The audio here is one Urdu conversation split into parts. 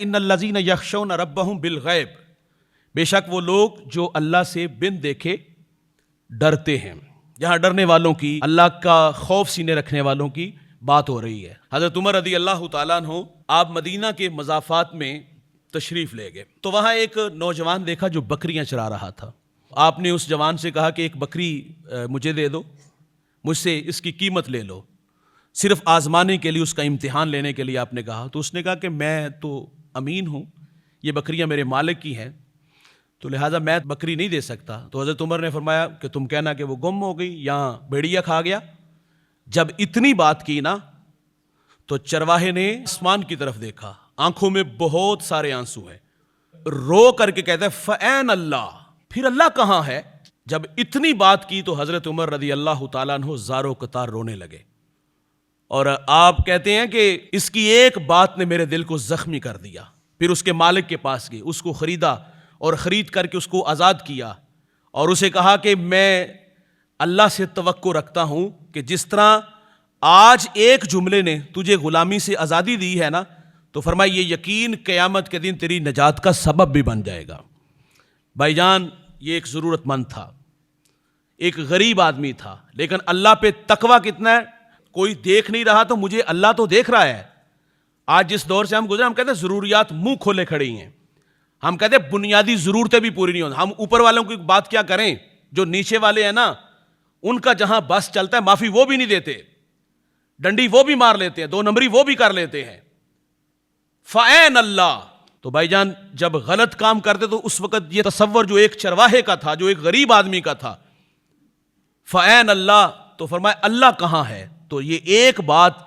ان الذین یخشون ربہم بالغیب، بے شک وہ لوگ جو اللہ سے بن دیکھے ڈرتے ہیں۔ یہاں ڈرنے والوں کی، اللہ کا خوف سینے رکھنے والوں کی بات ہو رہی ہے۔ حضرت عمر رضی اللہ تعالیٰ عنہ آپ مدینہ کے مضافات میں تشریف لے گئے تو وہاں ایک نوجوان دیکھا جو بکریاں چرا رہا تھا۔ آپ نے اس جوان سے کہا کہ ایک بکری مجھے دے دو، مجھ سے اس کی قیمت لے لو، صرف آزمانے کے لیے، اس کا امتحان لینے کے لیے آپ نے کہا۔ تو اس نے کہا کہ میں تو امین ہوں، یہ بکریاں میرے مالک کی ہیں، تو لہٰذا میں بکری نہیں دے سکتا۔ تو حضرت عمر نے فرمایا کہ تم کہنا کہ وہ گم ہو گئی یا بھیڑیا کھا گیا۔ جب اتنی بات کی نا تو چرواہے نے آسمان کی طرف دیکھا، آنکھوں میں بہت سارے آنسو ہیں، رو کر کے کہتا ہے فَأَيْنَ اللَّهُ، پھر اللہ کہاں ہے؟ جب اتنی بات کی تو حضرت عمر رضی اللہ تعالیٰ عنہ زارو قطار رونے لگے، اور آپ کہتے ہیں کہ اس کی ایک بات نے میرے دل کو زخمی کر دیا۔ پھر اس کے مالک کے پاس گئے، اس کو خریدا اور خرید کر کے اس کو آزاد کیا، اور اسے کہا کہ میں اللہ سے توقع رکھتا ہوں کہ جس طرح آج ایک جملے نے تجھے غلامی سے آزادی دی ہے نا، تو فرمایا یہ یقین قیامت کے دن تیری نجات کا سبب بھی بن جائے گا۔ بھائی جان، یہ ایک ضرورت مند تھا، ایک غریب آدمی تھا، لیکن اللہ پہ تقویٰ کتنا ہے؟ کوئی دیکھ نہیں رہا تو مجھے اللہ تو دیکھ رہا ہے۔ آج جس دور سے ہم گزرے، ہم کہتے ہیں ضروریات منہ کھولے کھڑی ہیں، ہم کہتے ہیں بنیادی ضرورتیں بھی پوری نہیں ہوتی۔ ہم اوپر والوں کی بات کیا کریں، جو نیچے والے ہیں نا، ان کا جہاں بس چلتا ہے معافی وہ بھی نہیں دیتے، ڈنڈی وہ بھی مار لیتے ہیں، 2 نمبری وہ بھی کر لیتے ہیں۔ فَأَيْنَ اللَّهُ، تو بھائی جان جب غلط کام کرتے تو اس وقت یہ تصور جو ایک چرواہے کا تھا، جو ایک غریب آدمی کا تھا، فَأَيْنَ اللَّهُ، تو فرمایا اللہ کہاں ہے؟ تو یہ ایک بات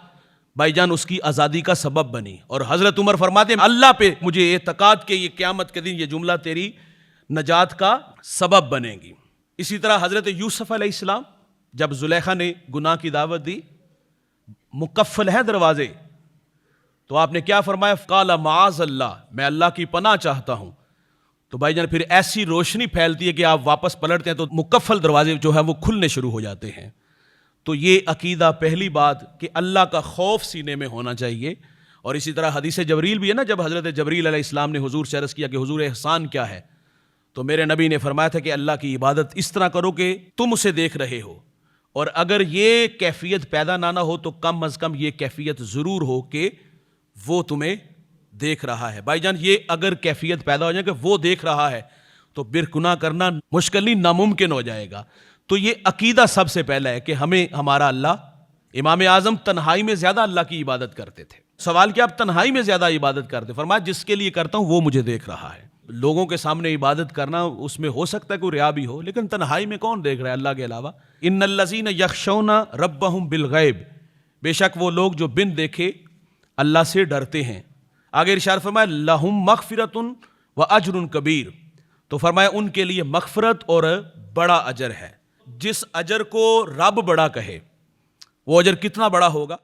بھائی جان اس کی آزادی کا سبب بنی۔ اور حضرت عمر فرماتے ہیں اللہ پہ مجھے اعتقاد کہ یہ قیامت کے دن یہ جملہ تیری نجات کا سبب بنے گی۔ اسی طرح حضرت یوسف علیہ السلام جب زلیخا نے گناہ کی دعوت دی، مقفل ہے دروازے، تو آپ نے کیا فرمایا؟ قال معاذ اللہ، میں اللہ کی پناہ چاہتا ہوں۔ تو بھائی جان پھر ایسی روشنی پھیلتی ہے کہ آپ واپس پلٹتے ہیں تو مقفل دروازے جو ہے وہ کھلنے شروع ہو جاتے ہیں۔ تو یہ عقیدہ پہلی بات کہ اللہ کا خوف سینے میں ہونا چاہیے۔ اور اسی طرح حدیث جبریل بھی ہے نا، جب حضرت جبریل علیہ السلام نے حضور سے عرض کیا کہ حضور احسان کیا ہے، تو میرے نبی نے فرمایا تھا کہ اللہ کی عبادت اس طرح کرو کہ تم اسے دیکھ رہے ہو، اور اگر یہ کیفیت پیدا نہ ہو تو کم از کم یہ کیفیت ضرور ہو کہ وہ تمہیں دیکھ رہا ہے۔ بھائی جان یہ اگر کیفیت پیدا ہو جائے کہ وہ دیکھ رہا ہے تو پھر گناہ کرنا مشکل نہیں، ناممکن ہو جائے گا۔ تو یہ عقیدہ سب سے پہلا ہے کہ ہمیں ہمارا اللہ، امام اعظم تنہائی میں زیادہ اللہ کی عبادت کرتے تھے۔ سوال کیا آپ تنہائی میں زیادہ عبادت کرتے؟ فرمایا جس کے لیے کرتا ہوں وہ مجھے دیکھ رہا ہے۔ لوگوں کے سامنے عبادت کرنا اس میں ہو سکتا ہے کوئی ریا بھی ہو، لیکن تنہائی میں کون دیکھ رہا ہے اللہ کے علاوہ؟ ان الذین یخشون ربہم بالغیب، بے شک وہ لوگ جو بن دیکھے اللہ سے ڈرتے ہیں۔ آگے ارشاد فرمایا لہم مغفرۃ واجر کبیر، تو فرمایا ان کے لیے مغفرت اور بڑا اجر ہے۔ جس اجر کو رب بڑا کہے وہ اجر کتنا بڑا ہوگا؟